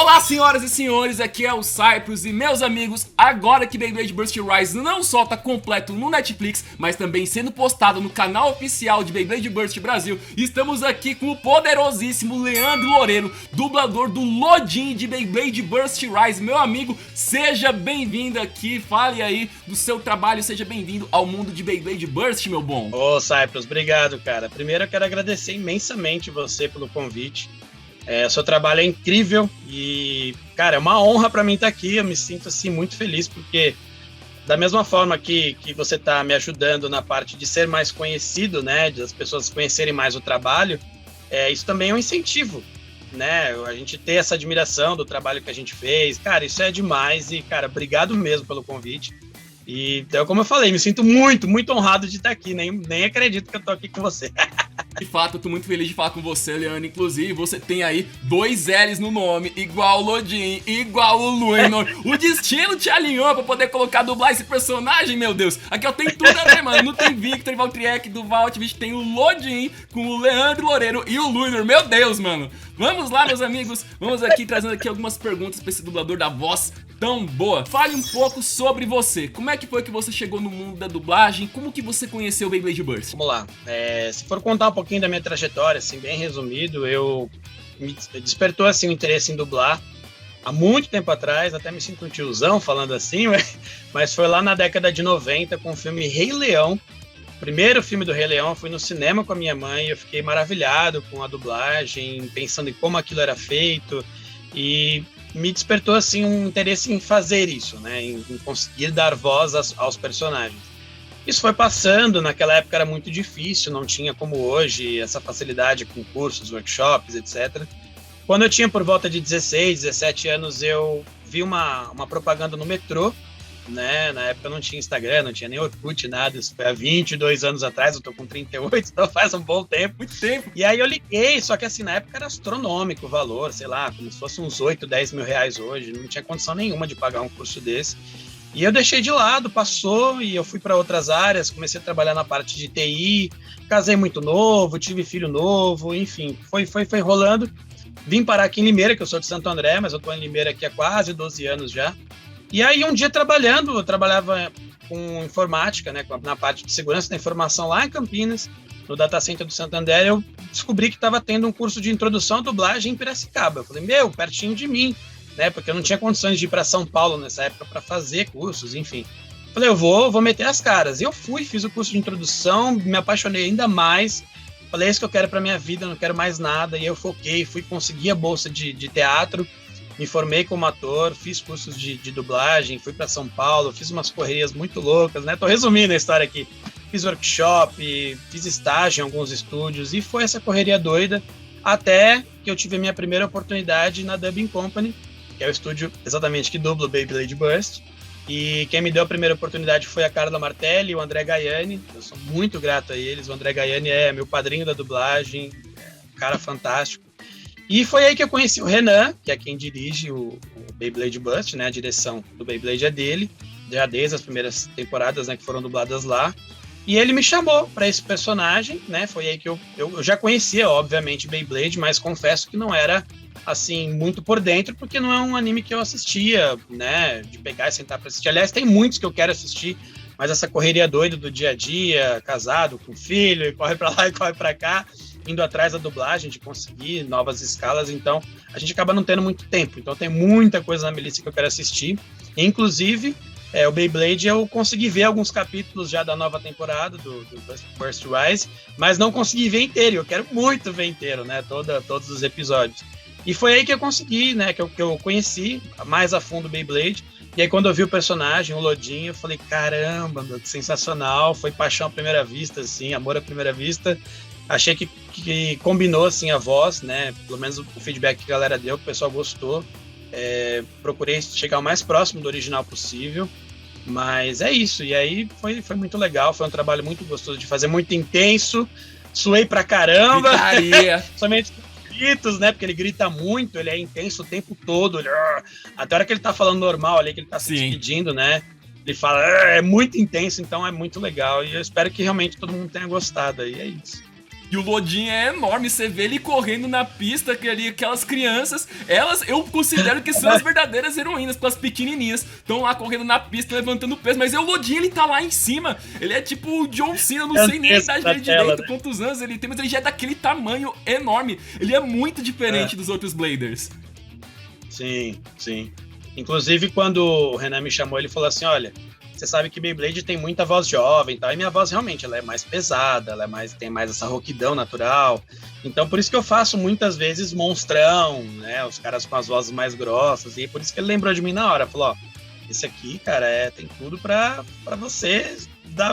Olá, senhoras e senhores, aqui é o Cyprus e meus amigos, agora que Beyblade Burst Rise não só tá completo no Netflix, mas também sendo postado no canal oficial de Beyblade Burst Brasil, estamos aqui com o poderosíssimo Leandro Loureiro, dublador do Lodin de Beyblade Burst Rise. Meu amigo, seja bem-vindo aqui, fale aí do seu trabalho, seja bem-vindo ao mundo de Beyblade Burst, meu bom. Ô, Cyprus, obrigado, cara. Primeiro eu quero agradecer imensamente você pelo convite. Seu trabalho é incrível e, cara, é uma honra para mim estar aqui. Eu me sinto, assim, muito feliz porque, da mesma forma que você está me ajudando na parte de ser mais conhecido, né, de as pessoas conhecerem mais o trabalho, isso também é um incentivo, né, a gente ter essa admiração do trabalho que a gente fez. Cara, isso é demais e, cara, obrigado mesmo pelo convite. E, então, como eu falei, me sinto muito, muito honrado de estar aqui, nem acredito que eu tô aqui com você. De fato, eu tô muito feliz de falar com você, Leandro. Inclusive, você tem aí 2 L's no nome, igual o Lodin, igual o Luinor. O destino te alinhou pra poder dublar esse personagem, meu Deus. Aqui eu tenho tudo a ver, mano. Não tem Victor, Valtriek, Duval, Ativist, tem o Lodin com o Leandro Loureiro e o Luinor. Meu Deus, mano. Vamos lá, meus amigos. Vamos aqui trazendo aqui algumas perguntas pra esse dublador da voz tão boa. Fale um pouco sobre você. Como é que foi que você chegou no mundo da dublagem? Como que você conheceu o Beyblade Burst? Vamos lá. Se for contar um pouquinho da minha trajetória, assim, bem resumido, me despertou assim, o interesse em dublar há muito tempo atrás, até me sinto um tiozão falando assim, mas foi lá na década de 90 com o filme Rei Leão. O primeiro filme do Rei Leão, eu fui no cinema com a minha mãe e eu fiquei maravilhado com a dublagem, pensando em como aquilo era feito, e me despertou assim um interesse em fazer isso, né, em conseguir dar voz aos personagens. Isso foi passando, naquela época era muito difícil, não tinha como hoje essa facilidade com cursos, workshops, etc. Quando eu tinha por volta de 16, 17 anos, eu vi uma propaganda no metrô, né? Na época não tinha Instagram, não tinha nem Orkut, nada, isso foi há 22 anos atrás, eu tô com 38, então faz um bom tempo. Muito tempo. E aí eu liguei, só que assim, na época era astronômico o valor, sei lá, como se fosse uns 8, 10 mil reais hoje, não tinha condição nenhuma de pagar um curso desse. E eu deixei de lado, passou, e eu fui para outras áreas, comecei a trabalhar na parte de TI, casei muito novo, tive filho novo, enfim, foi rolando. Vim parar aqui em Limeira, que eu sou de Santo André, mas eu tô em Limeira aqui há quase 12 anos já. E aí um dia trabalhando, eu trabalhava com informática, né, na parte de segurança da informação lá em Campinas, no Data Center do Santander, eu descobri que estava tendo um curso de introdução à dublagem em Piracicaba. Eu falei, pertinho de mim, né, porque eu não tinha condições de ir para São Paulo nessa época para fazer cursos, enfim. Falei, eu vou meter as caras. E eu fiz o curso de introdução, me apaixonei ainda mais. Falei, é isso que eu quero para minha vida, eu não quero mais nada. E eu foquei, fui conseguir a bolsa de teatro, me formei como ator, fiz cursos de dublagem, fui para São Paulo, fiz umas correrias muito loucas, né? Tô resumindo a história aqui. Fiz workshop, fiz estágio em alguns estúdios e foi essa correria doida até que eu tive a minha primeira oportunidade na Dubbing Company, que é o estúdio exatamente que dubla o Beyblade Burst. E quem me deu a primeira oportunidade foi a Carla Martelli e o André Gaiani. Eu sou muito grato a eles. O André Gaiani é meu padrinho da dublagem, um cara fantástico. E foi aí que eu conheci o Renan, que é quem dirige o Beyblade Burst, né? A direção do Beyblade é dele, já desde as primeiras temporadas, né, que foram dubladas lá. E ele me chamou para esse personagem, né? Foi aí que eu já conhecia, obviamente, Beyblade, mas confesso que não era assim, muito por dentro, porque não é um anime que eu assistia, né, de pegar e sentar pra assistir. Aliás, tem muitos que eu quero assistir, mas essa correria doida do dia a dia, casado, com filho, e corre pra lá e corre pra cá, indo atrás da dublagem, de conseguir novas escalas, então a gente acaba não tendo muito tempo. Então tem muita coisa na minha lista que eu quero assistir, inclusive o Beyblade eu consegui ver alguns capítulos já da nova temporada do Burst Rise, mas não consegui ver inteiro, eu quero muito ver inteiro, né, todos os episódios. E foi aí que eu consegui, né, que eu conheci mais a fundo o Beyblade. E aí quando eu vi o personagem, o Lodin, eu falei, caramba, meu, que sensacional. Foi paixão à primeira vista, assim, amor à primeira vista. Achei que combinou, assim, a voz, né, pelo menos o feedback que a galera deu, que o pessoal gostou. Procurei chegar o mais próximo do original possível. Mas é isso, e aí foi muito legal, foi um trabalho muito gostoso de fazer, muito intenso. Suei pra caramba. Somente gritos, né? Porque ele grita muito, ele é intenso o tempo todo. Até a hora que ele tá falando normal ali, que ele tá se despedindo, né? Ele fala, é muito intenso, então é muito legal. E eu espero que realmente todo mundo tenha gostado aí, é isso. E o Lodin é enorme, você vê ele correndo na pista, aquelas crianças, eu considero que são as verdadeiras heroínas, porque as pequenininhas estão lá correndo na pista, levantando peso, mas o Lodin, ele tá lá em cima, ele é tipo o John Cena, não sei nem a idade dele direito, quantos anos ele tem, mas ele já é daquele tamanho enorme, ele é muito diferente dos outros Bladers. Sim, sim. Inclusive, quando o Renan me chamou, ele falou assim, olha, você sabe que Beyblade tem muita voz jovem, tá? E minha voz realmente ela é mais pesada, tem mais essa rouquidão natural. Então, por isso que eu faço muitas vezes monstrão, né? Os caras com as vozes mais grossas. E por isso que ele lembrou de mim na hora. Falou, ó, esse aqui, cara, tem tudo pra você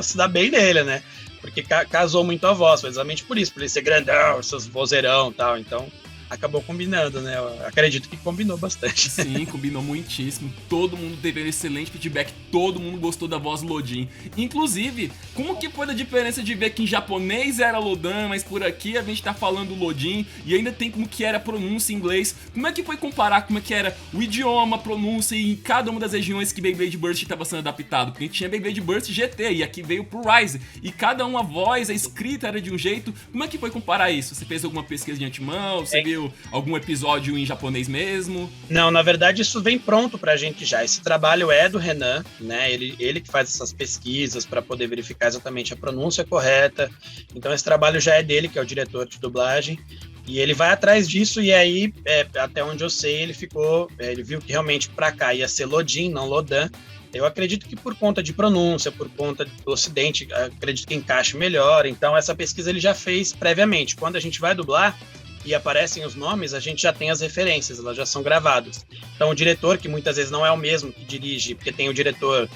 se dar bem nele, né? Porque casou muito a voz, precisamente por isso, por ele ser grandão, seus vozeirão e tal. Então, acabou combinando, né? Eu acredito que combinou bastante. Sim, combinou muitíssimo. Todo mundo teve um excelente feedback, todo mundo gostou da voz Lodin. Inclusive, como que foi a diferença de ver que em japonês era Lodan, mas por aqui a gente tá falando Lodin, e ainda tem como que era a pronúncia em inglês. Como é que foi comparar como é que era o idioma, a pronúncia em cada uma das regiões que Beyblade Burst estava sendo adaptado? Porque tinha Beyblade Burst GT, e aqui veio pro Rise, e cada uma voz, a escrita era de um jeito. Como é que foi comparar isso? Você fez alguma pesquisa de antemão? Você viu algum episódio em japonês mesmo? Não, na verdade isso vem pronto pra gente já. Esse trabalho é do Renan, né? Ele que faz essas pesquisas para poder verificar exatamente a pronúncia correta. Então esse trabalho já é dele, que é o diretor de dublagem. E ele vai atrás disso e aí, até onde eu sei, ele viu que realmente pra cá ia ser Lodin, não Lodan. Eu acredito que por conta de pronúncia, por conta do ocidente, acredito que encaixe melhor. Então essa pesquisa ele já fez previamente. Quando a gente vai dublar e aparecem os nomes, a gente já tem as referências, elas já são gravadas. Então o diretor, que muitas vezes não é o mesmo que dirige, porque tem o diretor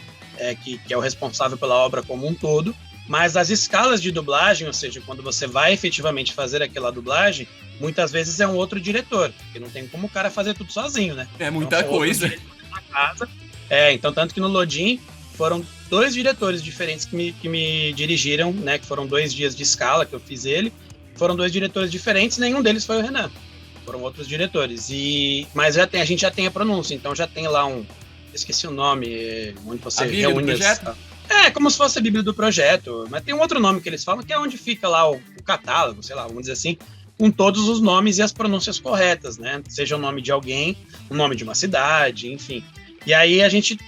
que é o responsável pela obra como um todo, mas as escalas de dublagem, ou seja, quando você vai efetivamente fazer aquela dublagem, muitas vezes é um outro diretor, porque não tem como o cara fazer tudo sozinho, né? É muita coisa. Na casa. Então tanto que no Lodin foram 2 diretores diferentes que me dirigiram, né? Que foram 2 dias de escala que eu fiz ele. Foram 2 diretores diferentes, nenhum deles foi o Renan. Foram outros diretores. Mas a gente já tem a pronúncia, então já tem lá esqueci o nome, onde você reúne... A Bíblia do projeto? Como se fosse a Bíblia do projeto, mas tem um outro nome que eles falam, que é onde fica lá o catálogo, sei lá, vamos dizer assim, com todos os nomes e as pronúncias corretas, né? Seja o nome de alguém, o nome de uma cidade, enfim. E aí a gente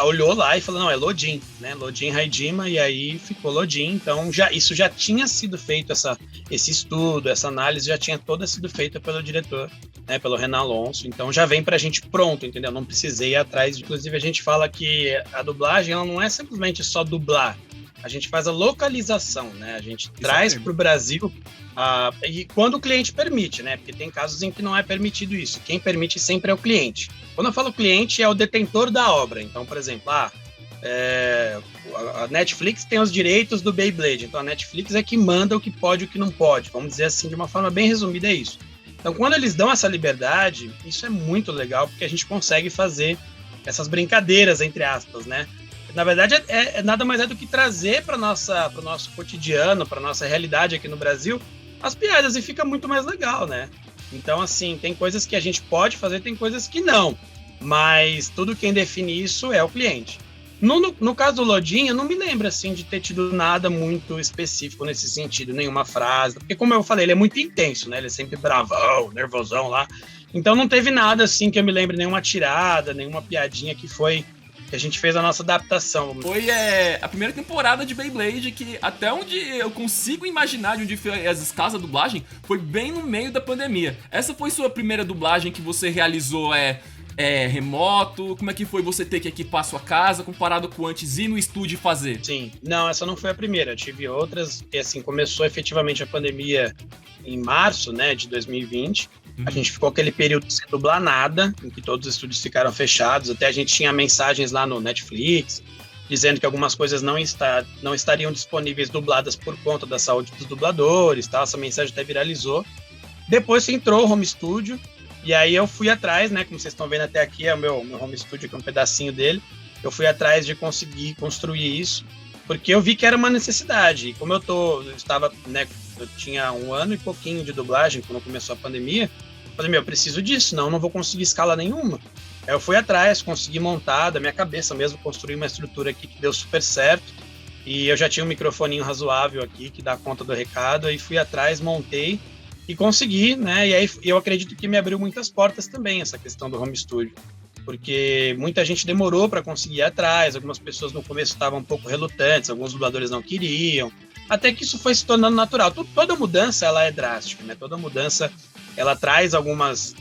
olhou lá e falou, não, é Lodin, né? Lodin Haidima, e aí ficou Lodin. Então isso já tinha sido feito, esse estudo, essa análise já tinha toda sido feita pelo diretor, né? Pelo Renan Alonso. Então já vem pra gente pronto, entendeu? Não precisei ir atrás. Inclusive a gente fala que a dublagem ela não é simplesmente só dublar. A gente faz a localização, né? A gente traz para o Brasil e quando o cliente permite, né? Porque tem casos em que não é permitido isso. Quem permite sempre é o cliente. Quando eu falo cliente, é o detentor da obra. Então, por exemplo, a Netflix tem os direitos do Beyblade. Então, a Netflix é que manda o que pode e o que não pode. Vamos dizer assim, de uma forma bem resumida, é isso. Então, quando eles dão essa liberdade, isso é muito legal, porque a gente consegue fazer essas brincadeiras, entre aspas, né? Na verdade, nada mais do que trazer para o nosso cotidiano, para nossa realidade aqui no Brasil, as piadas, e fica muito mais legal, né? Então, assim, tem coisas que a gente pode fazer, tem coisas que não, mas tudo quem define isso é o cliente. No caso do Lodin, eu não me lembro, assim, de ter tido nada muito específico nesse sentido, nenhuma frase, porque, como eu falei, ele é muito intenso, né? Ele é sempre bravão, nervosão lá, então não teve nada, assim, que eu me lembre, nenhuma tirada, nenhuma piadinha que a gente fez a nossa adaptação. Foi a primeira temporada de Beyblade que, até onde eu consigo imaginar de onde foi as escalas da dublagem, foi bem no meio da pandemia. Essa foi sua primeira dublagem que você realizou remoto? Como é que foi você ter que equipar a sua casa comparado com antes ir no estúdio fazer? Sim, não, essa não foi a primeira. Eu tive outras, que assim, começou efetivamente a pandemia em março, né, de 2020. A gente ficou aquele período sem dublar nada, em que todos os estúdios ficaram fechados. Até a gente tinha mensagens lá no Netflix, dizendo que algumas coisas não estariam disponíveis dubladas por conta da saúde dos dubladores, tal. Essa mensagem até viralizou. Depois entrou o home studio, e aí eu fui atrás, né? Como vocês estão vendo até aqui, é o meu home studio, que é um pedacinho dele. Eu fui atrás de conseguir construir isso, porque eu vi que era uma necessidade. E como eu estava, né? Eu tinha 1 ano e pouquinho de dublagem quando começou a pandemia. Eu falei, eu preciso disso, senão eu não vou conseguir escala nenhuma. Aí eu fui atrás, consegui montar da minha cabeça mesmo, construir uma estrutura aqui que deu super certo. E eu já tinha um microfoninho razoável aqui, que dá conta do recado, aí fui atrás, montei e consegui, né? E aí eu acredito que me abriu muitas portas também, essa questão do home studio. Porque muita gente demorou para conseguir ir atrás, algumas pessoas no começo estavam um pouco relutantes, alguns dubladores não queriam, até que isso foi se tornando natural. Toda mudança, ela é drástica, né? Toda mudança, ela traz alguns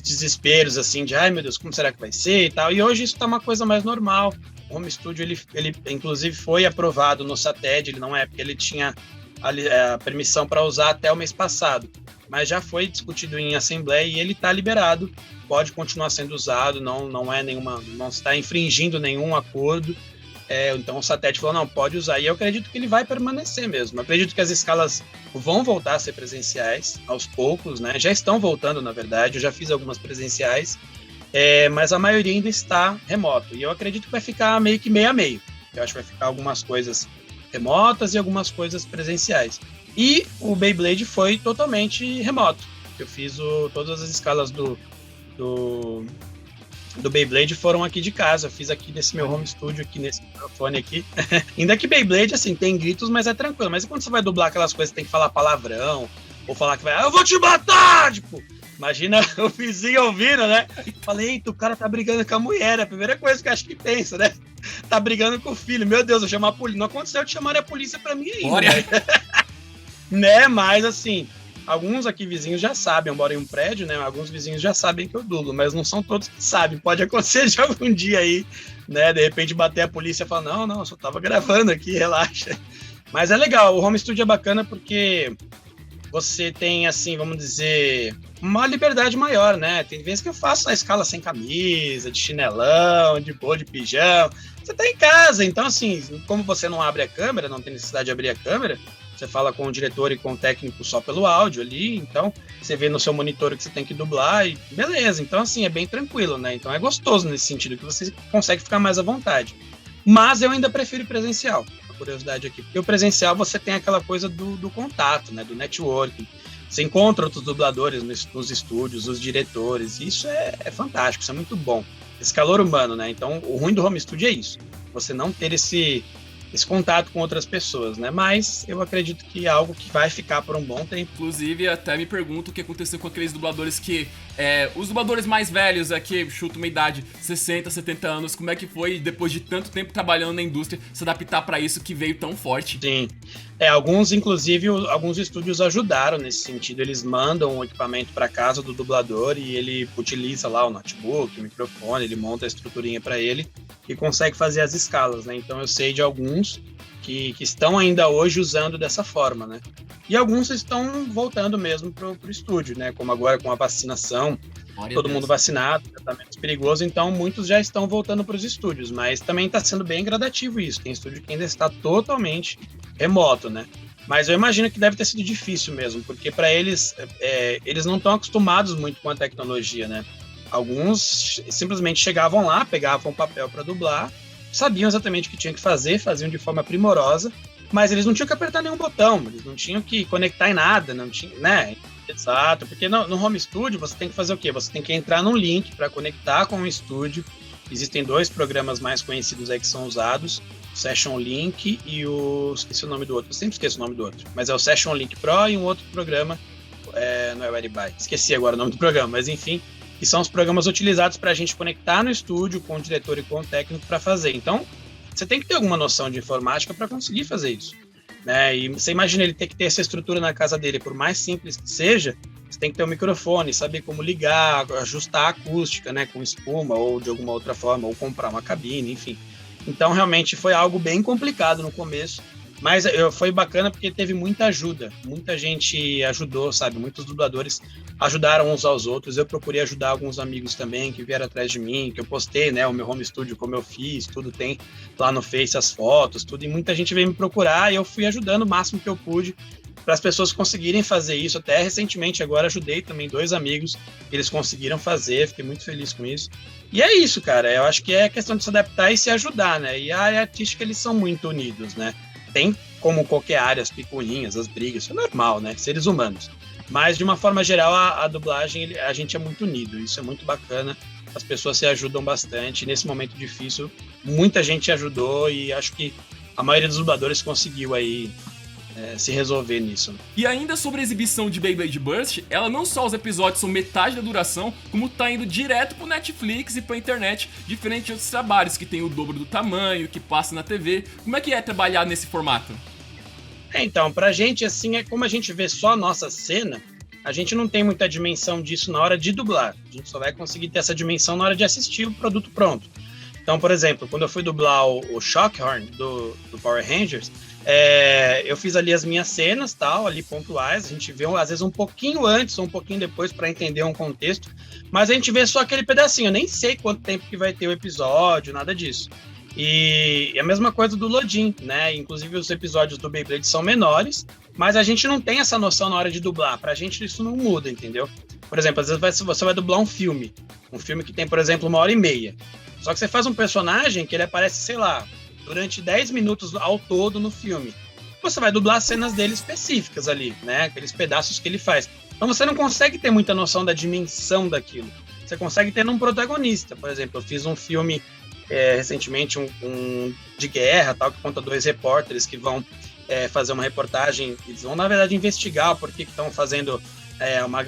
desesperos, assim, de, ai meu Deus, como será que vai ser e tal, e hoje isso está uma coisa mais normal. O home studio, ele inclusive foi aprovado no SATED, ele não é, porque ele tinha a permissão para usar até o mês passado, mas já foi discutido em assembleia e ele está liberado, pode continuar sendo usado, não está infringindo nenhum acordo. Então o SATED falou, não, pode usar, e eu acredito que ele vai permanecer mesmo. Eu acredito que as escalas vão voltar a ser presenciais aos poucos, né? Já estão voltando, na verdade, eu já fiz algumas presenciais, mas a maioria ainda está remoto, e eu acredito que vai ficar meio que meio a meio. Eu acho que vai ficar algumas coisas remotas e algumas coisas presenciais. E o Beyblade foi totalmente remoto. Eu fiz todas as escalas do Beyblade foram aqui de casa. Eu fiz aqui nesse meu home studio, aqui nesse microfone aqui. Ainda que Beyblade, assim, tem gritos, mas é tranquilo. Mas quando você vai dublar aquelas coisas, tem que falar palavrão, ou falar que vai, eu vou te matar! Tipo, imagina o vizinho ouvindo, né? Falei, eita, o cara tá brigando com a mulher. É a primeira coisa que eu acho que pensa, né? Tá brigando com o filho. Meu Deus, eu chamar a polícia. Não aconteceu de chamar a polícia pra mim ainda. Né? Mas, assim, alguns aqui vizinhos já sabem, eu moro em um prédio, né? Alguns vizinhos já sabem que eu dublo, mas não são todos que sabem. Pode acontecer de algum dia aí, né? De repente bater a polícia e falar, não, eu só tava gravando aqui, relaxa. Mas é legal, o home studio é bacana porque você tem, assim, vamos dizer, uma liberdade maior, né? Tem vezes que eu faço a escala sem camisa, de chinelão, de boa, de pijama. Você tá em casa, então, assim, como você não abre a câmera, não tem necessidade de abrir a câmera, você fala com o diretor e com o técnico só pelo áudio ali, então você vê no seu monitor o que você tem que dublar e beleza. Então, assim, é bem tranquilo, né? Então é gostoso nesse sentido, que você consegue ficar mais à vontade. Mas eu ainda prefiro presencial, a curiosidade aqui, porque o presencial você tem aquela coisa do contato, né? Do networking. Você encontra outros dubladores nos estúdios, os diretores, e isso é fantástico, isso é muito bom. Esse calor humano, né? Então, o ruim do home studio é isso, você não ter esse contato com outras pessoas, né? Mas eu acredito que é algo que vai ficar por um bom tempo. Inclusive, até me pergunto o que aconteceu com aqueles dubladores que... os dubladores mais velhos aqui, chutam uma idade, 60, 70 anos, como é que foi, depois de tanto tempo trabalhando na indústria, se adaptar pra isso que veio tão forte? Sim. Inclusive, alguns estúdios ajudaram nesse sentido. Eles mandam o equipamento para casa do dublador e ele utiliza lá o notebook, o microfone, ele monta a estruturinha para ele e consegue fazer as escalas, né? Então eu sei de alguns que estão ainda hoje usando dessa forma, né? E alguns estão voltando mesmo pro estúdio, né? Como agora com a vacinação, todo mundo vacinado, tratamento perigoso, então muitos já estão voltando para os estúdios, mas também está sendo bem gradativo isso. Tem estúdio que ainda está totalmente remoto, né? Mas eu imagino que deve ter sido difícil mesmo, porque para eles, eles não estão acostumados muito com a tecnologia, né? Alguns simplesmente chegavam lá, pegavam papel para dublar, sabiam exatamente o que tinham que fazer, faziam de forma primorosa, mas eles não tinham que apertar nenhum botão, eles não tinham que conectar em nada, não tinha, né? Exato, porque no home studio você tem que fazer o quê? Você tem que entrar num link para conectar com o estúdio. Existem 2 programas mais conhecidos aí que são usados, o Session Link e esqueci o nome do outro, eu sempre esqueço o nome do outro, mas é o Session Link Pro e um outro programa, não é o Airby, esqueci agora o nome do programa, mas enfim, que são os programas utilizados para a gente conectar no estúdio com o diretor e com o técnico para fazer. Então, você tem que ter alguma noção de informática para conseguir fazer isso, né? E você imagina ele ter que ter essa estrutura na casa dele, por mais simples que seja, você tem que ter um microfone, saber como ligar, ajustar a acústica, né, com espuma ou de alguma outra forma, ou comprar uma cabine, enfim. Então, realmente, foi algo bem complicado no começo, mas foi bacana porque teve muita ajuda, muita gente ajudou, sabe? Muitos dubladores ajudaram uns aos outros. Eu procurei ajudar alguns amigos também que vieram atrás de mim, que eu postei, né, o meu home studio, como eu fiz, tudo tem lá no Face, as fotos, tudo, e muita gente veio me procurar e eu fui ajudando o máximo que eu pude para as pessoas conseguirem fazer isso. Até recentemente agora ajudei também 2 amigos, eles conseguiram fazer, fiquei muito feliz com isso. E é isso, cara, eu acho que é questão de se adaptar e se ajudar, né? E a área artística, eles são muito unidos, né? Tem, como qualquer área, as picuinhas, as brigas, isso é normal, né? Seres humanos. Mas, de uma forma geral, a dublagem, a gente é muito unido, isso é muito bacana, as pessoas se ajudam bastante. Nesse momento difícil, muita gente ajudou e acho que a maioria dos dubladores conseguiu aí se resolver nisso. E ainda sobre a exibição de Beyblade Burst, ela não só os episódios são metade da duração, como tá indo direto pro Netflix e pra internet, diferente de outros trabalhos que tem o dobro do tamanho, que passa na TV. Como é que é trabalhar nesse formato? Então, pra gente, assim, é como a gente vê só a nossa cena, a gente não tem muita dimensão disso na hora de dublar. A gente só vai conseguir ter essa dimensão na hora de assistir o produto pronto. Então, por exemplo, quando eu fui dublar o Shockhorn do Power Rangers, eu fiz ali as minhas cenas, tal, ali pontuais, a gente vê às vezes um pouquinho antes ou um pouquinho depois para entender um contexto, mas a gente vê só aquele pedacinho, eu nem sei quanto tempo que vai ter o episódio, nada disso. E a mesma coisa do Lodin, né? Inclusive os episódios do Beyblade são menores, mas a gente não tem essa noção na hora de dublar, pra gente isso não muda, entendeu? Por exemplo, às vezes você vai dublar um filme que tem, por exemplo, 1h30, só que você faz um personagem que ele aparece, sei lá, durante 10 minutos ao todo no filme. Você vai dublar as cenas dele específicas ali, né? Aqueles pedaços que ele faz. Então você não consegue ter muita noção da dimensão daquilo. Você consegue ter num protagonista. Por exemplo, eu fiz um filme recentemente, um de guerra, tal, que conta 2 repórteres que vão fazer uma reportagem, eles vão, na verdade, investigar por que estão fazendo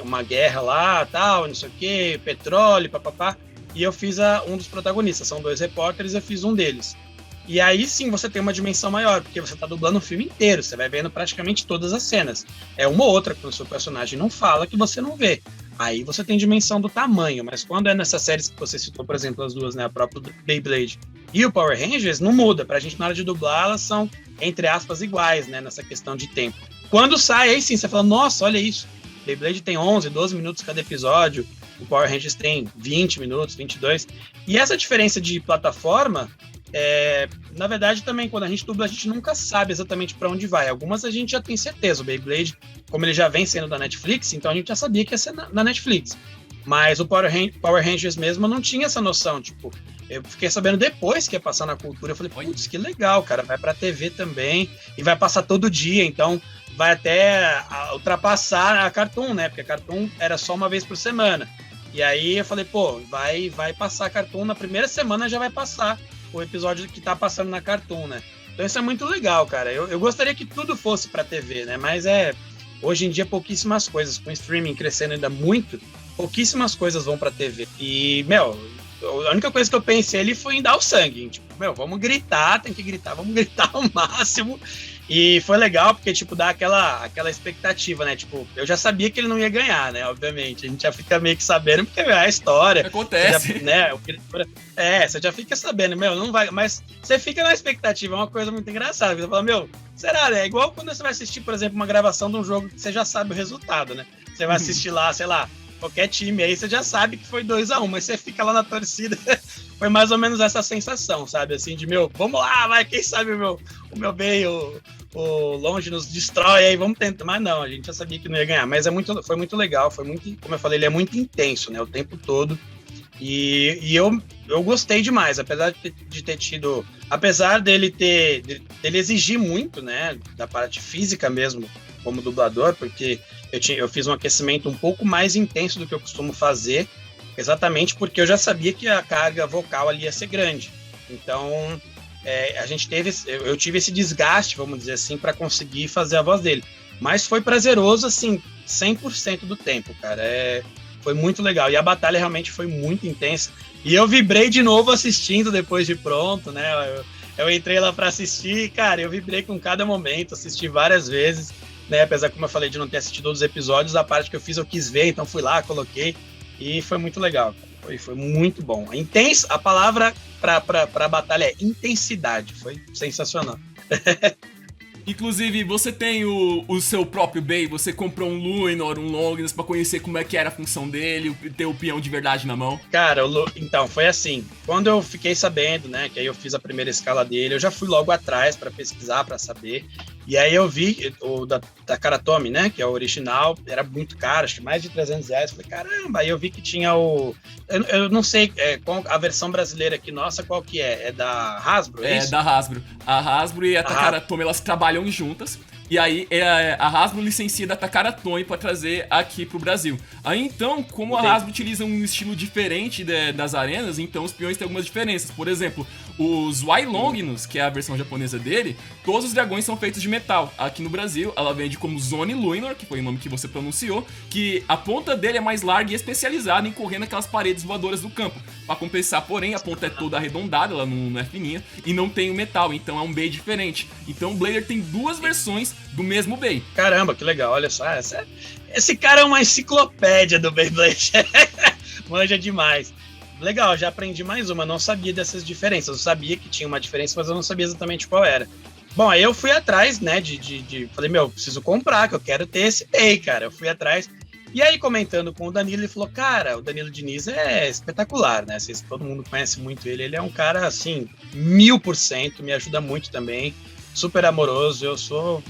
uma guerra lá, tal, não sei o quê, petróleo, papapá. E eu fiz um dos protagonistas. São 2 repórteres, eu fiz um deles. E aí sim você tem uma dimensão maior, porque você tá dublando o filme inteiro, você vai vendo praticamente todas as cenas. É uma ou outra que o seu personagem não fala que você não vê. Aí você tem dimensão do tamanho, mas quando é nessas séries que você citou, por exemplo, as duas, né, a própria Beyblade e o Power Rangers, não muda. Pra gente, na hora de dublar, elas são, entre aspas, iguais, né, nessa questão de tempo. Quando sai, aí sim, você fala, nossa, olha isso. Beyblade tem 11, 12 minutos cada episódio, o Power Rangers tem 20 minutos, 22. E essa diferença de plataforma, na verdade, também, quando a gente dubla, a gente nunca sabe exatamente para onde vai. Algumas a gente já tem certeza. O Beyblade, como ele já vem sendo da Netflix, então a gente já sabia que ia ser na Netflix. Mas o Power Rangers mesmo, eu não tinha essa noção. Tipo, eu fiquei sabendo depois que ia passar na Cultura. Eu falei, putz, que legal, cara. Vai pra TV também e vai passar todo dia. Então, vai até ultrapassar a Cartoon, né? Porque a Cartoon era só uma vez por semana. E aí eu falei, pô, vai passar a Cartoon. Na primeira semana já vai passar o episódio que tá passando na Cartoon, né? Então isso é muito legal, cara. Eu gostaria que tudo fosse pra TV, né? Mas hoje em dia pouquíssimas coisas, com o streaming crescendo ainda muito, pouquíssimas coisas vão pra TV. E, a única coisa que eu pensei ali foi em dar o sangue. Tipo, vamos gritar, tem que gritar, vamos gritar ao máximo. E foi legal porque, tipo, dá aquela expectativa, né? Tipo, eu já sabia que ele não ia ganhar, né? Obviamente. A gente já fica meio que sabendo, porque é a história. Acontece. Já, né? Você já fica sabendo, não vai. Mas você fica na expectativa, é uma coisa muito engraçada. Você fala, será, né? É igual quando você vai assistir, por exemplo, uma gravação de um jogo que você já sabe o resultado, né? Você vai assistir lá, sei lá, qualquer time aí, você já sabe que foi 2-1, mas você fica lá na torcida. Foi mais ou menos essa sensação, sabe? Assim, de vamos lá, vai, quem sabe o meu bem, o longe nos destrói aí, vamos tentar. Mas não, a gente já sabia que não ia ganhar. Mas foi muito legal, foi muito, como eu falei, ele é muito intenso, né? O tempo todo. E eu gostei demais, apesar de ter tido. Apesar dele exigir muito, né? Da parte física mesmo, como dublador, porque eu fiz um aquecimento um pouco mais intenso do que eu costumo fazer, exatamente porque eu já sabia que a carga vocal ali ia ser grande. Então, eu tive esse desgaste, vamos dizer assim, para conseguir fazer a voz dele. Mas foi prazeroso, assim, 100% do tempo, cara. Foi muito legal. E a batalha realmente foi muito intensa. E eu vibrei de novo assistindo depois de pronto, né? Eu entrei lá para assistir, cara, eu vibrei com cada momento, assisti várias vezes, né? Apesar, como eu falei, de não ter assistido todos os episódios, a parte que eu fiz eu quis ver, então fui lá, coloquei. E foi muito legal, foi muito bom. A palavra pra batalha é intensidade, foi sensacional. Inclusive, você tem o seu próprio Bey, você comprou um Luinor, um Longinus pra conhecer como é que era a função dele, ter o peão de verdade na mão? Cara, então, foi assim, quando eu fiquei sabendo, né, que aí eu fiz a primeira escala dele, eu já fui logo atrás pra pesquisar, pra saber, e aí eu vi o da Karatomi, né, que é o original, era muito caro, acho que mais de R$300, falei, caramba, aí eu vi que tinha eu não sei qual a versão brasileira aqui, nossa, qual que é da Hasbro, é isso? É, da Hasbro. A Hasbro e a Karatomi, elas trabalham juntas, E aí a Hasbro licencia da Takara Tomy pra trazer aqui pro Brasil. Aí então, como a Hasbro utiliza um estilo diferente das arenas, então os peões têm algumas diferenças. Por exemplo, os Wailongnus, que é a versão japonesa dele, todos os dragões são feitos de metal. Aqui no Brasil, ela vende como Zone Luinor, que foi o nome que você pronunciou, que a ponta dele é mais larga e especializada em correr naquelas paredes voadoras do campo. Pra compensar, porém, a ponta é toda arredondada, ela não é fininha, e não tem o metal, então é um Bey diferente. Então o Blader tem duas versões do mesmo Bey. Caramba, que legal, olha só. Esse cara é uma enciclopédia do Beyblade. Manja demais. Legal, já aprendi mais uma, não sabia dessas diferenças. Eu sabia que tinha uma diferença, mas eu não sabia exatamente qual era. Bom, aí eu fui atrás, né, falei, eu preciso comprar, que eu quero ter esse Bey, cara. Eu fui atrás. E aí, comentando com o Danilo, ele falou, cara, o Danilo Diniz é espetacular, né? Todo mundo conhece muito ele. Ele é um cara, assim, 1000%, me ajuda muito também. Super amoroso, eu sou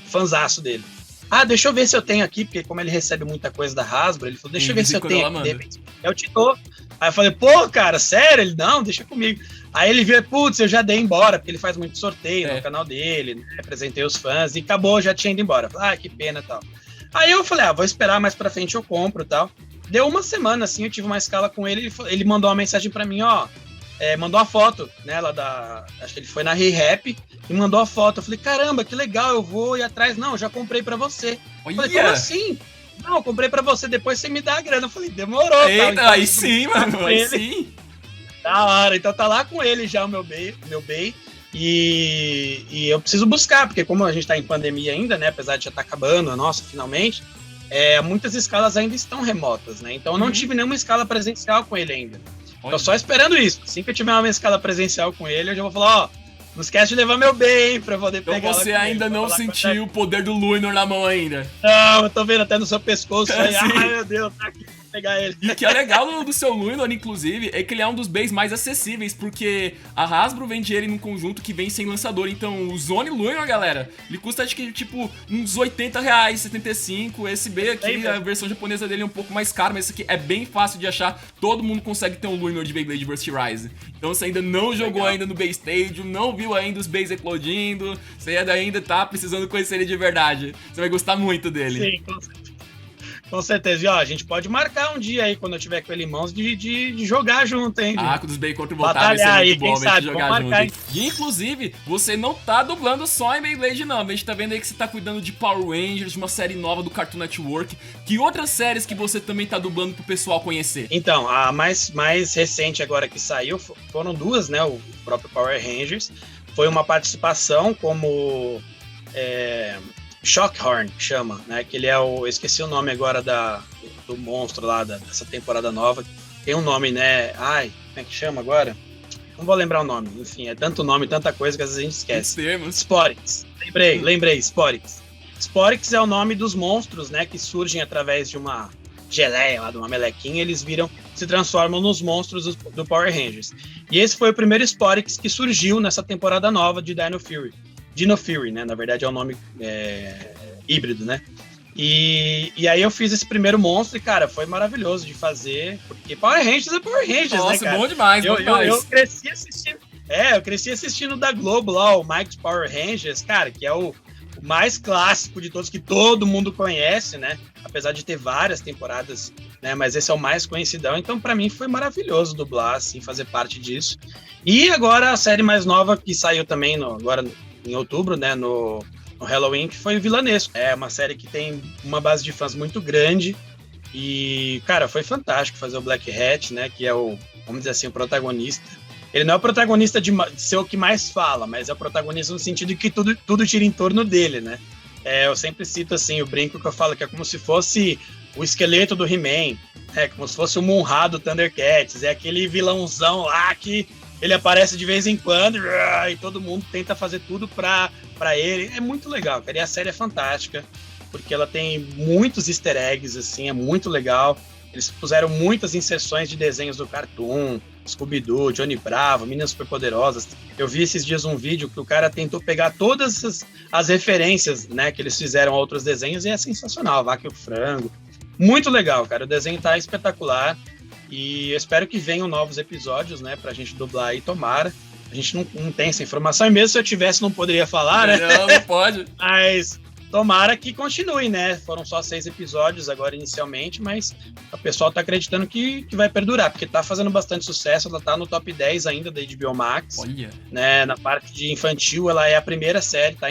fanzaço dele. Ah, deixa eu ver se eu tenho aqui, porque como ele recebe muita coisa da Hasbro, ele falou, deixa eu ver se eu tenho aqui. Eu te dou. Aí eu falei, pô, cara, sério? Ele, não, deixa comigo. Aí ele viu, putz, eu já dei embora, porque ele faz muito sorteio no canal dele, né? Apresentei os fãs e acabou, já tinha ido embora. Falei, que pena e tal. Aí eu falei, vou esperar mais pra frente, eu compro e tal. Deu uma semana, assim, eu tive uma escala com ele, ele mandou uma mensagem pra mim, mandou uma foto, né, acho que ele foi na Re-Rap e mandou a foto. Eu falei, caramba, que legal, eu vou ir atrás. Não, eu já comprei pra você. Eu falei, como assim? Não, eu comprei pra você, depois você me dá a grana. Eu falei, demorou. Eita, então, aí sim, mano, aí sim. Da hora, então tá lá com ele já o meu Bey. E eu preciso buscar, porque como a gente tá em pandemia ainda, né, apesar de já estar acabando, nossa, finalmente, muitas escalas ainda estão remotas, né, então eu não tive nenhuma escala presencial com ele ainda. Olha. Tô só esperando isso, assim que eu tiver uma escala presencial com ele, eu já vou falar, não esquece de levar meu Bey, hein, pra eu poder pegar. Então você ainda não sentiu o poder do Luinor na mão ainda? Não, eu tô vendo até no seu pescoço aí, ai meu Deus, tá aqui. Pegar ele. E o que é legal do seu Luinor, inclusive, é que ele é um dos Beys mais acessíveis, porque a Hasbro vende ele num conjunto que vem sem lançador. Então, o Zone Luinor, galera, ele custa, acho que, tipo, uns R$80, 75. Esse Bey aqui, a versão japonesa dele é um pouco mais cara, mas esse aqui é bem fácil de achar. Todo mundo consegue ter um Luinor de Beyblade Burst Rise. Então, você ainda não jogou ainda no Bey Stadium, não viu ainda os Beys eclodindo, você ainda tá precisando conhecer ele de verdade. Você vai gostar muito dele. Sim, com certeza. Com certeza. E a gente pode marcar um dia aí, quando eu tiver com ele em mãos, de jogar junto, hein? Quando os Bey contra voltar, vai ser muito bom a gente jogar junto. Hein? E, inclusive, você não tá dublando só em Beyblade, não. A gente tá vendo aí que você tá cuidando de Power Rangers, de uma série nova do Cartoon Network. Que outras séries que você também tá dublando pro pessoal conhecer? Então, a mais recente agora que saiu, foram duas, né? O próprio Power Rangers. Foi uma participação como... Shockhorn, chama, né? Que ele é eu esqueci o nome agora do monstro lá dessa temporada nova. Tem um nome, né? Ai, como é que chama agora? Não vou lembrar o nome. Enfim, é tanto nome, tanta coisa que às vezes a gente esquece. Sporix. Lembrei, Sporix. Sporix é o nome dos monstros, né? Que surgem através de uma geleia lá, de uma melequinha. Eles se transformam nos monstros do Power Rangers. E esse foi o primeiro Sporix que surgiu nessa temporada nova de Dino Fury, né? Na verdade é um nome híbrido, né? E aí eu fiz esse primeiro monstro e, cara, foi maravilhoso de fazer, porque Power Rangers é Power Rangers, nossa, né, cara? Bom demais, bom demais. Eu cresci assistindo... eu cresci assistindo da Globo lá, o Mike's Power Rangers, cara, que é o mais clássico de todos, que todo mundo conhece, né? Apesar de ter várias temporadas, né? Mas esse é o mais conhecidão. Então, pra mim, foi maravilhoso dublar, assim, fazer parte disso. E agora a série mais nova que saiu também agora em outubro, né, no Halloween, que foi o Vilanesco. É uma série que tem uma base de fãs muito grande e, cara, foi fantástico fazer o Black Hat, né, que é vamos dizer assim, o protagonista. Ele não é o protagonista de ser o que mais fala, mas é o protagonista no sentido de que tudo gira em torno dele, né. Eu sempre cito, assim, o brinco que eu falo que é como se fosse o esqueleto do He-Man, como se fosse o Munra do Thundercats, é aquele vilãozão lá que ele aparece de vez em quando e todo mundo tenta fazer tudo pra ele. É muito legal, cara. E a série é fantástica, porque ela tem muitos easter eggs, assim, é muito legal. Eles puseram muitas inserções de desenhos do Cartoon, Scooby-Doo, Johnny Bravo, Meninas Superpoderosas. Eu vi esses dias um vídeo que o cara tentou pegar todas as referências, né, que eles fizeram a outros desenhos e é sensacional. Vaca e o Frango. Muito legal, cara. O desenho tá espetacular. E eu espero que venham novos episódios, né, pra gente dublar aí, tomara. A gente não tem essa informação, e mesmo se eu tivesse, não poderia falar, né? Não pode. Mas tomara que continue, né? Foram só 6 episódios agora inicialmente, mas o pessoal tá acreditando que vai perdurar, porque tá fazendo bastante sucesso, ela tá no top 10 ainda da HBO Max. Olha. Né? Na parte de infantil, ela é a primeira série, tá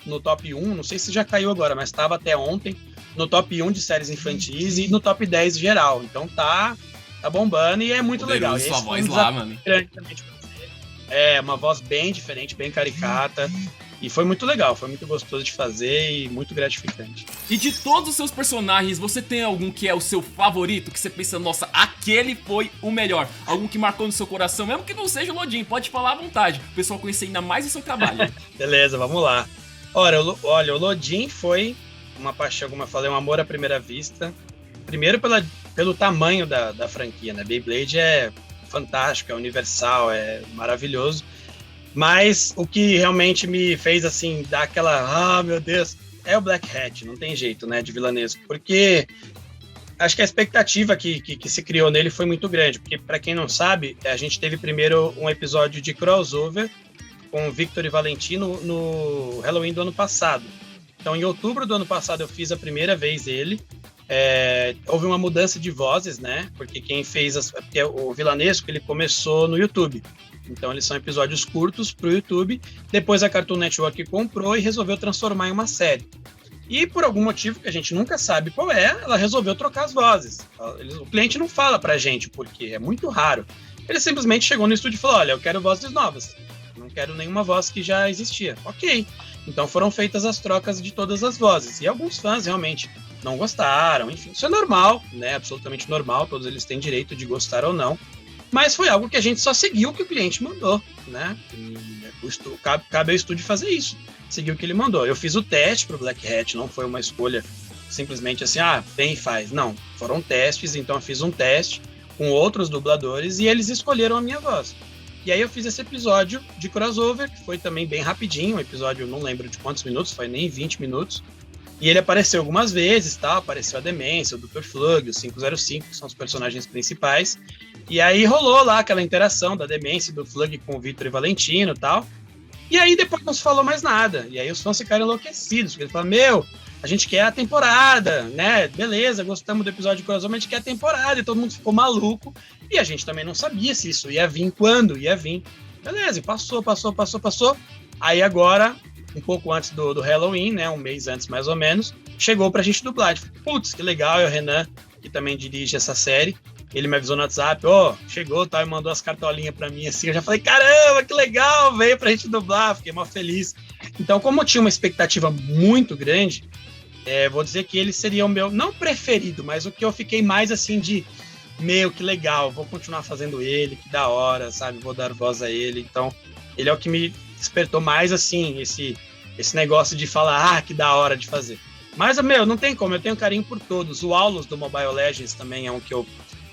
no top 1, não sei se já caiu agora, mas estava até ontem no top 1 de séries infantis e no top 10 geral. Então tá bombando e é muito legal. Poderoso sua voz lá, mano. É, uma voz bem diferente, bem caricata. E foi muito legal, foi muito gostoso de fazer e muito gratificante. E de todos os seus personagens, você tem algum que é o seu favorito? Que você pensa, nossa, aquele foi o melhor? Algum que marcou no seu coração? Mesmo que não seja o Lodin, pode falar à vontade. O pessoal conhecer ainda mais o seu trabalho. Beleza, vamos lá. Olha, o Lodin foi uma paixão, como eu falei, um amor à primeira vista. Primeiro pelo tamanho da franquia, né? Beyblade é fantástico, é universal, é maravilhoso. Mas o que realmente me fez, assim, dar aquela... Ah, meu Deus! É o Black Hat, não tem jeito, né? De vilanesco. Porque acho que a expectativa que se criou nele foi muito grande. Porque, para quem não sabe, a gente teve primeiro um episódio de crossover com o Victor e Valentino no Halloween do ano passado. Então, em outubro do ano passado, eu fiz a primeira vez ele. Houve uma mudança de vozes, né? Porque quem fez... Porque o vilanesco, ele começou no YouTube. Então, eles são episódios curtos para o YouTube. Depois, a Cartoon Network comprou e resolveu transformar em uma série. E, por algum motivo que a gente nunca sabe qual é, ela resolveu trocar as vozes. O cliente não fala pra gente por quê, é muito raro. Ele simplesmente chegou no estúdio e falou, olha, eu quero vozes novas. Não quero nenhuma voz que já existia. Ok. Então, foram feitas as trocas de todas as vozes. E alguns fãs, realmente, não gostaram. Enfim, isso é normal, né? Absolutamente normal. Todos eles têm direito de gostar ou não. Mas foi algo que a gente só seguiu o que o cliente mandou, né? Cabe ao estúdio fazer isso, seguir o que ele mandou. Eu fiz o teste pro Black Hat, não foi uma escolha simplesmente assim, vem e faz. Não, foram testes, então eu fiz um teste com outros dubladores e eles escolheram a minha voz. E aí eu fiz esse episódio de crossover, que foi também bem rapidinho, um episódio, eu não lembro de quantos minutos, foi nem 20 minutos. E ele apareceu algumas vezes, tá? Apareceu a Demência, o Dr. Flug, o 505, que são os personagens principais. E aí rolou lá aquela interação da Demência e do Flug com o Victor e Valentino e tal. E aí depois não se falou mais nada. E aí os fãs ficaram enlouquecidos, porque eles falaram, a gente quer a temporada, né? Beleza, gostamos do episódio de crossover, mas a gente quer a temporada. E todo mundo ficou maluco. E a gente também não sabia se isso ia vir, quando ia vir. Beleza, e passou. Aí agora, um pouco antes do Halloween, né? Um mês antes mais ou menos, chegou pra gente dublar. Putz, que legal, é o Renan, que também dirige essa série. Ele me avisou no WhatsApp, chegou, tá, e mandou as cartolinhas pra mim, assim, eu já falei, caramba, que legal, veio pra gente dublar, fiquei mó feliz. Então, como eu tinha uma expectativa muito grande, vou dizer que ele seria o meu, não preferido, mas o que eu fiquei mais, assim, de, que legal, vou continuar fazendo ele, que da hora, sabe, vou dar voz a ele. Então, ele é o que me despertou mais, assim, esse negócio de falar, que da hora de fazer. Mas, não tem como, eu tenho carinho por todos. O Aulus do Mobile Legends também é um que eu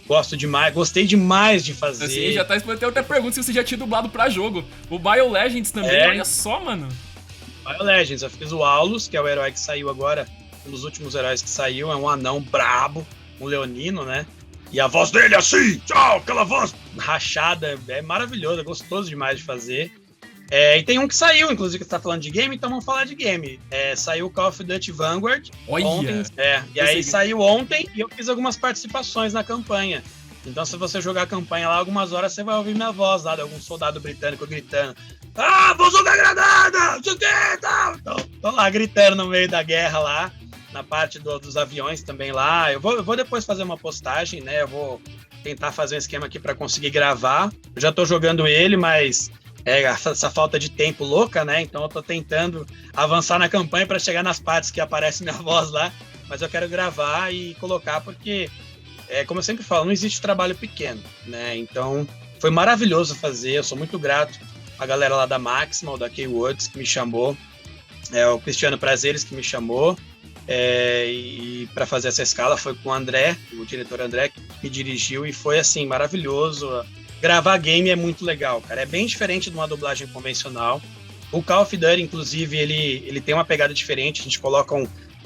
gosto demais, gostei demais de fazer. Assim, já tá respondendo outra pergunta se você já tinha dublado pra jogo. O Bio Legends também, olha só, mano. Bio Legends, eu fiz o Aulus, que é o herói que saiu agora, um dos últimos heróis que saiu, é um anão brabo, um leonino, né? E a voz dele é assim, tchau, aquela voz rachada, é maravilhoso, é gostoso demais de fazer. E tem um que saiu, inclusive, que você tá falando de game, então vamos falar de game. Saiu o Call of Duty Vanguard ontem. E aí saiu ontem e eu fiz algumas participações na campanha. Então, se você jogar a campanha lá, algumas horas você vai ouvir minha voz lá, de algum soldado britânico gritando: vou jogar granada! Não sei o que, tal! Então, tô lá gritando no meio da guerra lá, na parte dos aviões também lá. Eu vou depois fazer uma postagem, né? Eu vou tentar fazer um esquema aqui pra conseguir gravar. Eu já tô jogando ele, mas essa falta de tempo louca, né? Então eu tô tentando avançar na campanha para chegar nas partes que aparece minha voz lá, mas eu quero gravar e colocar porque, como eu sempre falo, não existe trabalho pequeno, né? Então foi maravilhoso fazer, eu sou muito grato à galera lá da Maximal, da K-Words, que me chamou, o Cristiano Prazeres que me chamou, e para fazer essa escala foi com o André, o diretor André, que me dirigiu, e foi assim, maravilhoso. Gravar game é muito legal, cara. É bem diferente de uma dublagem convencional. O Call of Duty, inclusive, ele tem uma pegada diferente. A gente coloca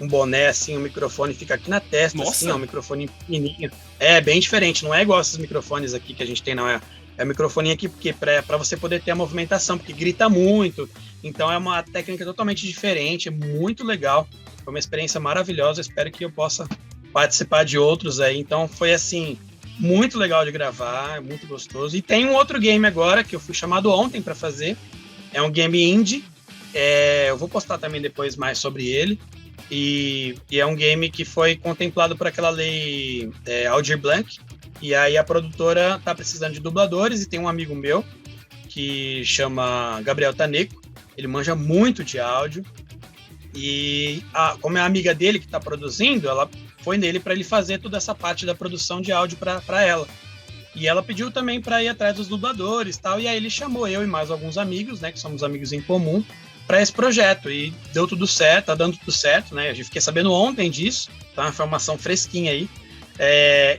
um boné assim, o microfone fica aqui na testa, Nossa. assim, ó, um microfone pequenininho. É bem diferente, não é igual esses microfones aqui que a gente tem, não. É o microfone aqui porque para você poder ter a movimentação, porque grita muito. Então é uma técnica totalmente diferente, é muito legal. Foi uma experiência maravilhosa, espero que eu possa participar de outros aí. Então foi assim, muito legal de gravar, muito gostoso. E tem um outro game agora que eu fui chamado ontem para fazer. É um game indie. Eu vou postar também depois mais sobre ele. E é um game que foi contemplado por aquela lei Aldir Blanc. E aí a produtora tá precisando de dubladores e tem um amigo meu que chama Gabriel Taneco. Ele manja muito de áudio. E como é a amiga dele que tá produzindo, ela foi nele para ele fazer toda essa parte da produção de áudio para ela. E ela pediu também para ir atrás dos dubladores e tal. E aí ele chamou eu e mais alguns amigos, né, que somos amigos em comum, para esse projeto. E deu tudo certo, tá dando tudo certo, né? Eu fiquei sabendo ontem disso, tá uma informação fresquinha aí.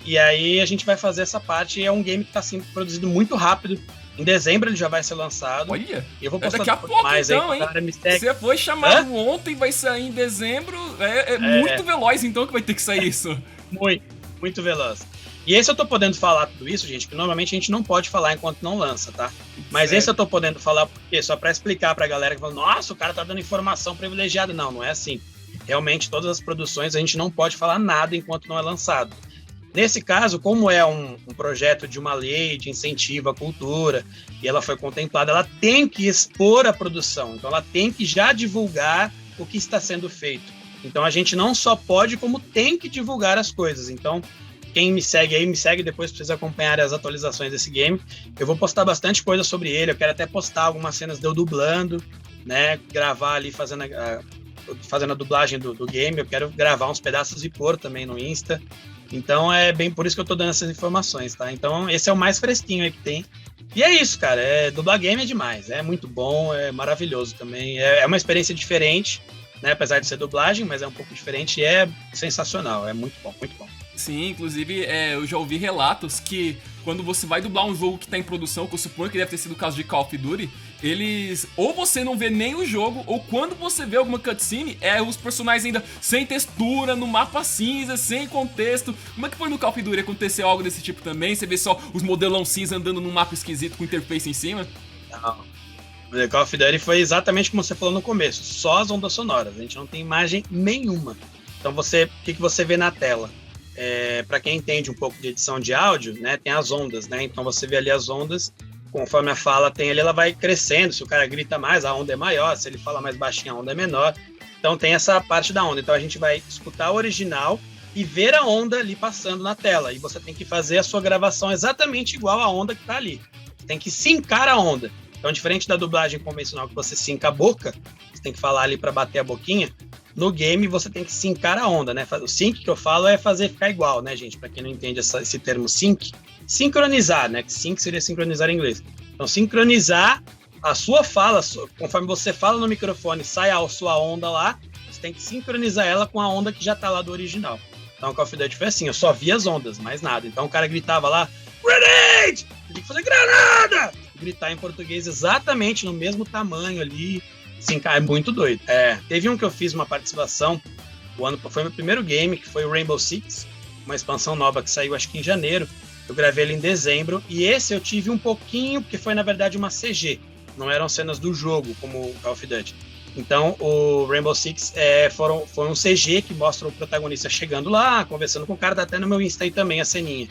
E aí a gente vai fazer essa parte. É um game que está sendo produzido muito rápido. Em dezembro ele já vai ser lançado. Olha, e eu vou postar daqui a pouco mais então, aí, hein? Você foi chamado ontem, vai sair em dezembro. Muito veloz então que vai ter que sair isso. Muito veloz. E esse eu tô podendo falar tudo isso, gente, que normalmente a gente não pode falar enquanto não lança, tá? Mas esse eu tô podendo falar porque só para explicar pra galera que fala, nossa, o cara tá dando informação privilegiada. Não é assim. Realmente todas as produções a gente não pode falar nada enquanto não é lançado. Nesse caso, como é um projeto de uma lei de incentivo à cultura e ela foi contemplada, ela tem que expor a produção, então ela tem que já divulgar o que está sendo feito. Então a gente não só pode, como tem que divulgar as coisas. Então quem me segue aí, me segue depois, precisa acompanhar as atualizações desse game. Eu vou postar bastante coisa sobre ele, eu quero até postar algumas cenas de eu dublando, né, gravar ali fazendo a dublagem do game, eu quero gravar uns pedaços e pôr também no Insta. Então é bem por isso que eu tô dando essas informações, tá? Então esse é o mais fresquinho aí que tem. E é isso, cara, dublar game é demais, é muito bom, é maravilhoso também, é uma experiência diferente, né? Apesar de ser dublagem, mas é um pouco diferente e é sensacional, é muito bom, muito bom. Sim, inclusive eu já ouvi relatos que quando você vai dublar um jogo que tá em produção, que eu suponho que deve ter sido o caso de Call of Duty, ou você não vê nem o jogo, ou quando você vê alguma cutscene, os personagens ainda sem textura, no mapa cinza, sem contexto. Como é que foi no Call of Duty? Aconteceu algo desse tipo também? Você vê só os modelão cinza andando num mapa esquisito com interface em cima? Não. O Call of Duty foi exatamente como você falou no começo, só as ondas sonoras, a gente não tem imagem nenhuma. Então o que você vê na tela? Para quem entende um pouco de edição de áudio, né, tem as ondas, né? Então você vê ali as ondas, conforme a fala tem ali, ela vai crescendo. Se o cara grita mais, a onda é maior. Se ele fala mais baixinho, a onda é menor. Então tem essa parte da onda. Então a gente vai escutar o original e ver a onda ali passando na tela. E você tem que fazer a sua gravação exatamente igual à onda que está ali. Você tem que sincar a onda. Então, diferente da dublagem convencional que você sinca a boca, você tem que falar ali para bater a boquinha. No game você tem que sincar a onda, né? O sync que eu falo é fazer ficar igual, né, gente? Para quem não entende esse termo sync, sincronizar, né? Que sync seria sincronizar em inglês. Então, sincronizar a sua fala, conforme você fala no microfone, sai a sua onda lá, você tem que sincronizar ela com a onda que já tá lá do original. Então, o Call of Duty foi assim, eu só via as ondas, mais nada. Então, o cara gritava lá, grenade! Eu tinha que fazer granada! Gritar em português exatamente no mesmo tamanho ali. Sim, cara, é muito doido. Teve um que eu fiz uma participação, foi meu primeiro game, que foi o Rainbow Six, uma expansão nova que saiu acho que em janeiro. Eu gravei ele em dezembro, e esse eu tive um pouquinho, porque foi na verdade uma CG, não eram cenas do jogo, como o Call of Duty. Então, o Rainbow Six foi um CG que mostra o protagonista chegando lá, conversando com o cara, tá até no meu Insta aí também a ceninha.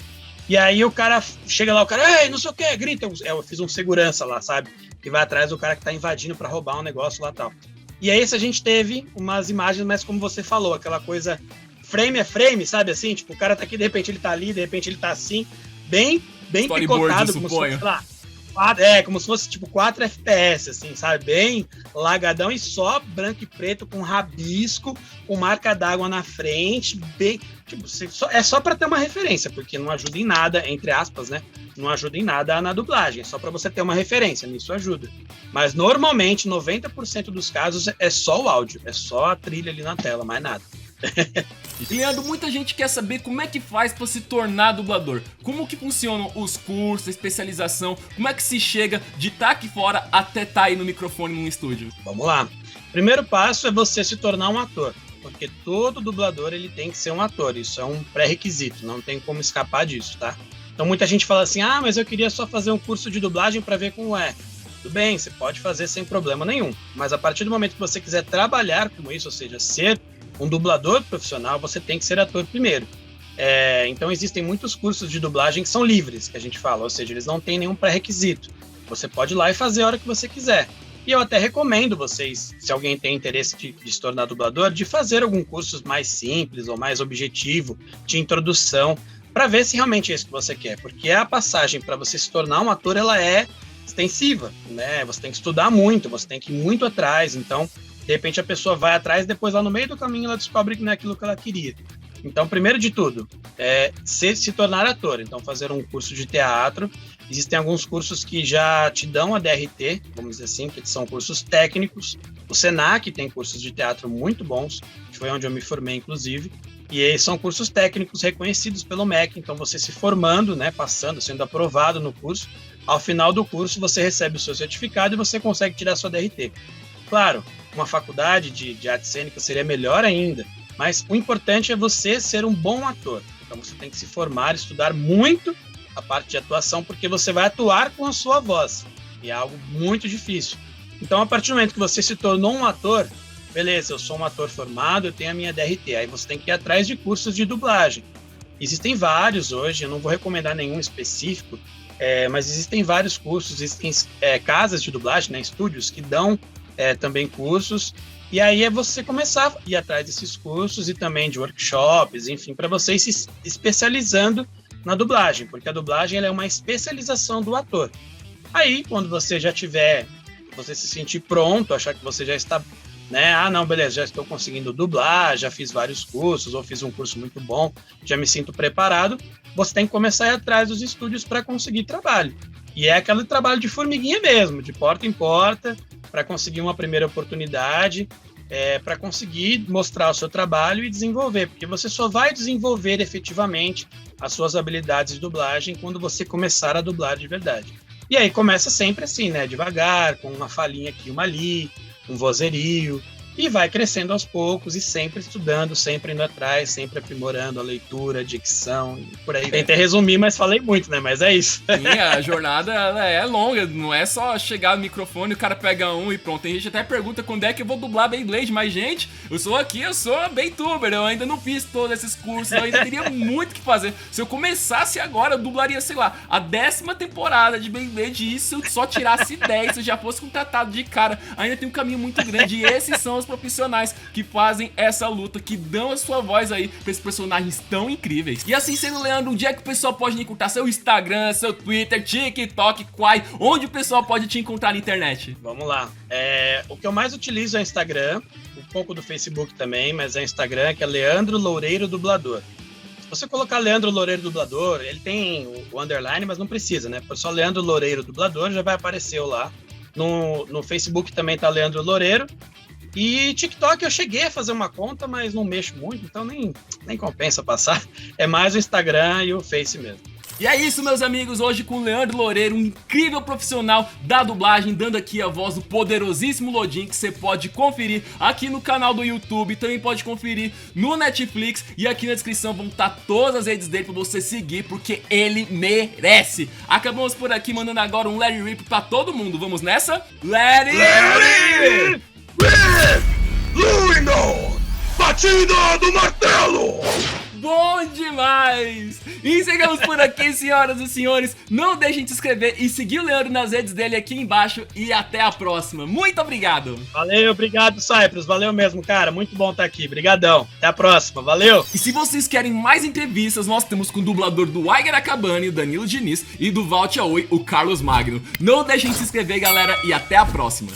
E aí o cara chega lá, o cara, ei, não sei o que, grita. Eu fiz um segurança lá, sabe? Que vai atrás do cara que tá invadindo pra roubar um negócio lá e tal. E aí a gente teve umas imagens, mas como você falou, aquela coisa frame a frame, sabe assim? Tipo, o cara tá aqui, de repente ele tá ali, de repente ele tá assim, bem picotado, como se fosse, sei lá, como se fosse tipo 4 FPS, assim, sabe? Bem lagadão e só branco e preto com rabisco, com marca d'água na frente, bem... Tipo, é só pra ter uma referência, porque não ajuda em nada, entre aspas, né? Não ajuda em nada na dublagem, é só pra você ter uma referência, nisso ajuda. Mas normalmente, 90% dos casos é só o áudio, é só a trilha ali na tela, mais nada. Leandro, muita gente quer saber como é que faz pra se tornar dublador. Como que funcionam os cursos, a especialização, como é que se chega de estar aqui fora até estar aí no microfone num estúdio? Vamos lá. Primeiro passo é você se tornar um ator. porque todo dublador ele tem que ser um ator, isso é um pré-requisito, não tem como escapar disso, tá? Então muita gente fala assim, mas eu queria só fazer um curso de dublagem para ver como é. Tudo bem, você pode fazer sem problema nenhum, mas a partir do momento que você quiser trabalhar com isso, ou seja, ser um dublador profissional, você tem que ser ator primeiro. Então existem muitos cursos de dublagem que são livres, que a gente fala, ou seja, eles não têm nenhum pré-requisito. Você pode ir lá e fazer a hora que você quiser. E eu até recomendo vocês, se alguém tem interesse de se tornar dublador, de fazer algum curso mais simples ou mais objetivo, de introdução, para ver se realmente é isso que você quer. Porque a passagem para você se tornar um ator, ela é extensiva, né? Você tem que estudar muito, você tem que ir muito atrás. Então, de repente, a pessoa vai atrás, depois lá no meio do caminho ela descobre que não é aquilo que ela queria. Então, primeiro de tudo, se tornar ator. Então, fazer um curso de teatro. Existem alguns cursos que já te dão a DRT, vamos dizer assim, que são cursos técnicos. O Senac tem cursos de teatro muito bons, que foi onde eu me formei, inclusive. E esses são cursos técnicos reconhecidos pelo MEC. Então, você se formando, né, passando, sendo aprovado no curso, ao final do curso você recebe o seu certificado e você consegue tirar a sua DRT. Claro, uma faculdade de arte cênica seria melhor ainda, mas o importante é você ser um bom ator. Então, você tem que se formar, estudar muito a parte de atuação, porque você vai atuar com a sua voz, e é algo muito difícil. Então, a partir do momento que você se tornou um ator, beleza, eu sou um ator formado, eu tenho a minha DRT, aí você tem que ir atrás de cursos de dublagem. Existem vários hoje, eu não vou recomendar nenhum específico, mas existem vários cursos, existem casas de dublagem, né, estúdios que dão também cursos, e aí é você começar a ir atrás desses cursos e também de workshops, enfim, para você ir se especializando na dublagem, porque a dublagem ela é uma especialização do ator. Aí, quando você já tiver, você se sentir pronto, achar que você já está, né? Não, beleza, já estou conseguindo dublar, já fiz vários cursos, ou fiz um curso muito bom, já me sinto preparado, você tem que começar a ir atrás dos estúdios para conseguir trabalho. E é aquele trabalho de formiguinha mesmo, de porta em porta, para conseguir uma primeira oportunidade, para conseguir mostrar o seu trabalho e desenvolver, porque você só vai desenvolver efetivamente as suas habilidades de dublagem quando você começar a dublar de verdade. E aí começa sempre assim, né? Devagar, com uma falinha aqui, uma ali, um vozerio, e vai crescendo aos poucos e sempre estudando, sempre indo atrás, sempre aprimorando a leitura, a dicção, e por aí. Tentei resumir, mas falei muito, né? Mas é isso. Sim, a jornada ela é longa, não é só chegar no microfone, o cara pega um e pronto. Tem gente até pergunta quando é que eu vou dublar Beyblade, mas gente, eu sou Beytuber, eu ainda não fiz todos esses cursos, eu ainda teria muito que fazer. Se eu começasse agora, eu dublaria, sei lá, a 10ª temporada de Beyblade, e isso eu só tirasse 10, se eu já fosse contratado de cara. Ainda tem um caminho muito grande, e esses são os profissionais que fazem essa luta, que dão a sua voz aí pra esses personagens tão incríveis. E assim sendo, Leandro, onde é que o pessoal pode encontrar? Seu Instagram, seu Twitter, TikTok, Quai, onde o pessoal pode te encontrar na internet? Vamos lá. O que eu mais utilizo é o Instagram, um pouco do Facebook também, mas é o Instagram, que é Leandro Loureiro Dublador. Se você colocar Leandro Loureiro Dublador, ele tem o underline, mas não precisa, né? Só Leandro Loureiro Dublador já vai aparecer lá. No Facebook também tá Leandro Loureiro. E TikTok eu cheguei a fazer uma conta, mas não mexo muito, então nem compensa passar. É mais o Instagram e o Face mesmo. E é isso, meus amigos, hoje com o Leandro Loureiro, um incrível profissional da dublagem, dando aqui a voz do poderosíssimo Lodin, que você pode conferir aqui no canal do YouTube, também pode conferir no Netflix, e aqui na descrição vão estar todas as redes dele pra você seguir, porque ele merece. Acabamos por aqui mandando agora um Let It Rip pra todo mundo, vamos nessa? Let It Rip! Luino! Batida do martelo! Bom demais! E chegamos por aqui, senhoras e senhores. Não deixem de se inscrever e seguir o Leandro nas redes dele aqui embaixo. E até a próxima. Muito obrigado! Valeu, obrigado, Cyprus. Valeu mesmo, cara. Muito bom estar aqui. Obrigadão. Até a próxima. Valeu! E se vocês querem mais entrevistas, nós temos com o dublador do Aiger Acabani, o Danilo Diniz, e do Valt Aoi, o Carlos Magno. Não deixem de se inscrever, galera, e até a próxima!